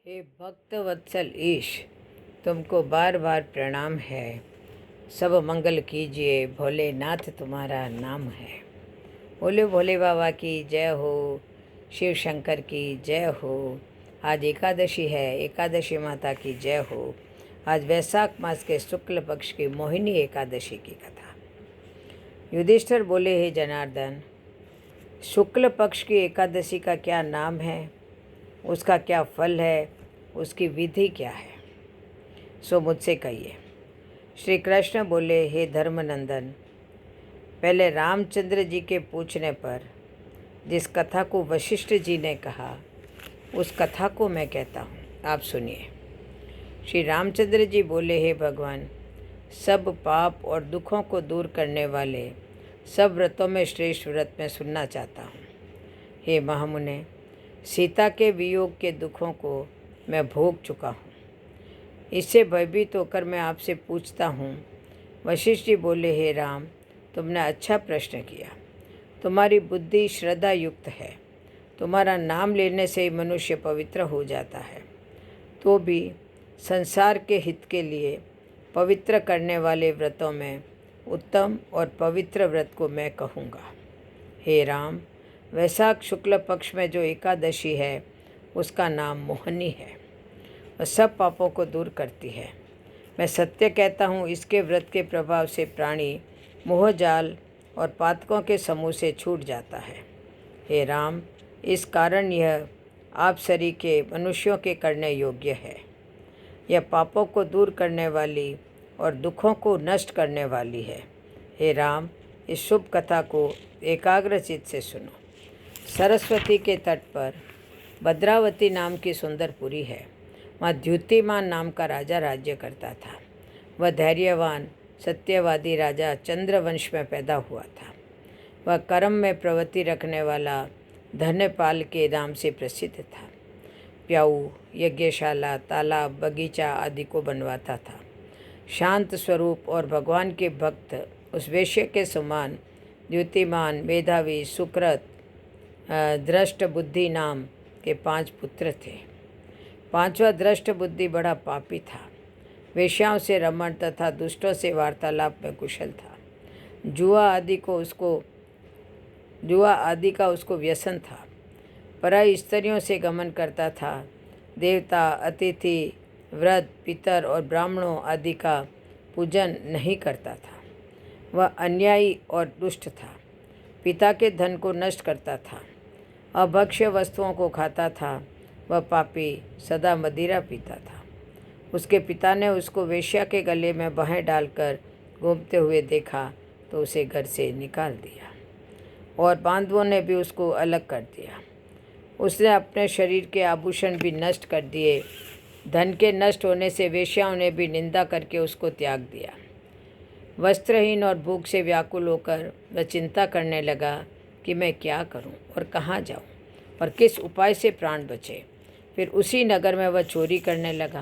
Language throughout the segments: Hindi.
हे भक्त वत्सल ईश, तुमको बार बार प्रणाम है। सब मंगल कीजिए, भोलेनाथ तुम्हारा नाम है। बोले भोले बाबा की जय हो, शिव शंकर की जय हो। आज एकादशी है, एकादशी माता की जय हो। आज वैशाख मास के शुक्ल पक्ष की मोहिनी एकादशी की कथा। युधिष्ठिर बोले, हे जनार्दन, शुक्ल पक्ष की एकादशी का क्या नाम है, उसका क्या फल है, उसकी विधि क्या है, सो मुझसे कहिए। श्री कृष्ण बोले, हे धर्मनंदन, पहले रामचंद्र जी के पूछने पर जिस कथा को वशिष्ठ जी ने कहा, उस कथा को मैं कहता हूँ, आप सुनिए। श्री रामचंद्र जी बोले, हे भगवान, सब पाप और दुखों को दूर करने वाले सब व्रतों में श्रेष्ठ व्रत मैं सुनना चाहता हूँ। हे महामुने, सीता के वियोग के दुखों को मैं भोग चुका हूँ। इससे भयभीत होकर मैं आपसे पूछता हूँ। वशिष्ठ जी बोले, हे राम, तुमने अच्छा प्रश्न किया। तुम्हारी बुद्धि श्रद्धा युक्त है। तुम्हारा नाम लेने से ही मनुष्य पवित्र हो जाता है। तो भी संसार के हित के लिए पवित्र करने वाले व्रतों में उत्तम और पवित्र व्रत को मैं कहूँगा। हे राम, वैशाख शुक्ल पक्ष में जो एकादशी है, उसका नाम मोहिनी है। वह सब पापों को दूर करती है। मैं सत्य कहता हूँ, इसके व्रत के प्रभाव से प्राणी मोह जाल और पातकों के समूह से छूट जाता है। हे राम, इस कारण यह आप सरी के मनुष्यों के करने योग्य है। यह पापों को दूर करने वाली और दुखों को नष्ट करने वाली है। हे राम, इस शुभ कथा को एकाग्रचित्त से सुनो। सरस्वती के तट पर भद्रावती नाम की सुंदरपुरी है। वहाँ द्युतिमान नाम का राजा राज्य करता था। वह धैर्यवान सत्यवादी राजा चंद्रवंश में पैदा हुआ था। वह कर्म में प्रवृत्ति रखने वाला धन्यपाल के नाम से प्रसिद्ध था। प्याऊ, यज्ञशाला, तालाब, बगीचा आदि को बनवाता था। शांत स्वरूप और भगवान के भक्त उस वेश्य के समान द्युतिमान, मेधावी, सुकृत, दृष्ट बुद्धि नाम के 5 पुत्र थे। 5वां दृष्ट बुद्धि बड़ा पापी था। वेश्याओं से रमण तथा दुष्टों से वार्तालाप में कुशल था। जुआ आदि का उसको व्यसन था। पराई स्त्रियों से गमन करता था। देवता, अतिथि, वृद्ध, पितर और ब्राह्मणों आदि का पूजन नहीं करता था। वह अन्यायी और दुष्ट था। पिता के धन को नष्ट करता था। अभक्ष्य वस्तुओं को खाता था। वह पापी सदा मदिरा पीता था। उसके पिता ने उसको वेश्या के गले में बाहें डालकर घूमते हुए देखा तो उसे घर से निकाल दिया और बांधवों ने भी उसको अलग कर दिया। उसने अपने शरीर के आभूषण भी नष्ट कर दिए। धन के नष्ट होने से वेश्याओं ने भी निंदा करके उसको त्याग दिया। वस्त्रहीन और भूख से व्याकुल होकर वह चिंता करने लगा कि मैं क्या करूं और कहाँ जाऊं और किस उपाय से प्राण बचे। फिर उसी नगर में वह चोरी करने लगा।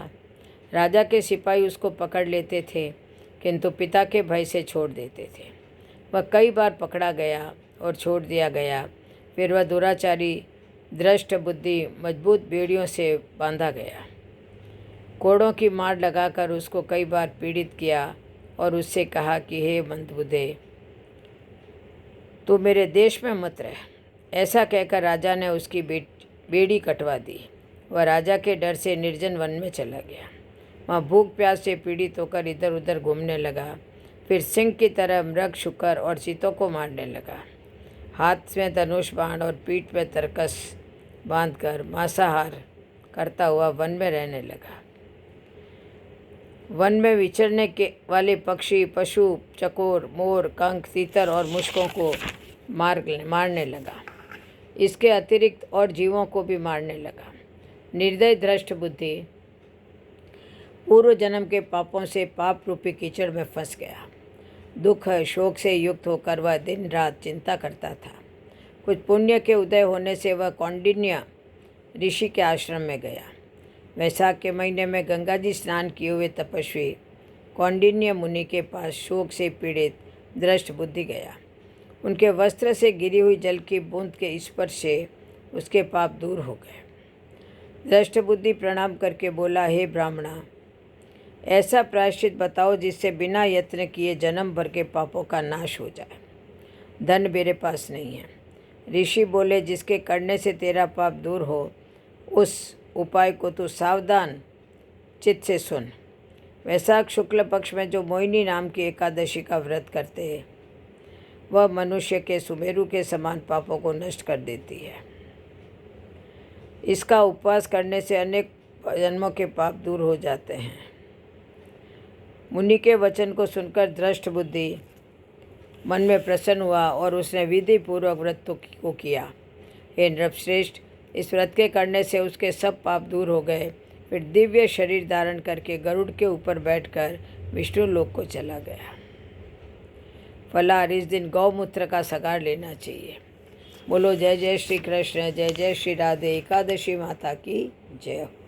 राजा के सिपाही उसको पकड़ लेते थे, किंतु पिता के भय से छोड़ देते थे। वह कई बार पकड़ा गया और छोड़ दिया गया। फिर वह दुराचारी दृष्ट बुद्धि मजबूत बेड़ियों से बांधा गया। कोड़ों की मार लगाकर उसको कई बार पीड़ित किया और उससे कहा कि हे मंदबुद्धे, तू मेरे देश में मत रह। ऐसा कहकर राजा ने उसकी बेड़ी कटवा दी। वह राजा के डर से निर्जन वन में चला गया। वहाँ भूख प्यास से पीड़ित होकर इधर उधर घूमने लगा। फिर सिंह की तरह मृग, शुकर और चीतों को मारने लगा। हाथ में धनुष बाण और पीठ में तरकस बांधकर मांसाहार करता हुआ वन में रहने लगा। वन में विचरने के वाले पक्षी, पशु, चकोर, मोर, कंक, तीतर और मुश्कों को मारने लगा। इसके अतिरिक्त और जीवों को भी मारने लगा। निर्दय दृष्ट बुद्धि पूर्व जन्म के पापों से पाप रूपी कीचड़ में फंस गया। दुख शोक से युक्त होकर वह दिन रात चिंता करता था। कुछ पुण्य के उदय होने से वह कौंडिन्य ऋषि के आश्रम में गया। वैशाख के महीने में गंगा जी स्नान किए हुए तपस्वी कौंडिन्य मुनि के पास शोक से पीड़ित दृष्ट बुद्धि गया। उनके वस्त्र से गिरी हुई जल की बूंद के स्पर्श से उसके पाप दूर हो गए। दृष्ट बुद्धि प्रणाम करके बोला, हे ब्राह्मणा, ऐसा प्रायश्चित बताओ जिससे बिना यत्न किए जन्म भर के पापों का नाश हो जाए। धन मेरे पास नहीं है। ऋषि बोले, जिसके करने से तेरा पाप दूर हो उस उपाय को तू सावधान चित्त से सुन। वैशाख शुक्ल पक्ष में जो मोहिनी नाम की एकादशी का व्रत करते हैं वह मनुष्य के सुमेरु के समान पापों को नष्ट कर देती है। इसका उपवास करने से अनेक जन्मों के पाप दूर हो जाते हैं। मुनि के वचन को सुनकर दृष्ट बुद्धि मन में प्रसन्न हुआ और उसने विधि पूर्वक व्रत को किया। हे नृपश्रेष्ठ, इस व्रत के करने से उसके सब पाप दूर हो गए। फिर दिव्य शरीर धारण करके गरुड़ के ऊपर बैठकर विष्णु लोक को चला गया। फलाहार, इस दिन गौमूत्र का सगार लेना चाहिए। बोलो जय जय श्री कृष्ण, जय जय श्री राधे। एकादशी माता की जय हो।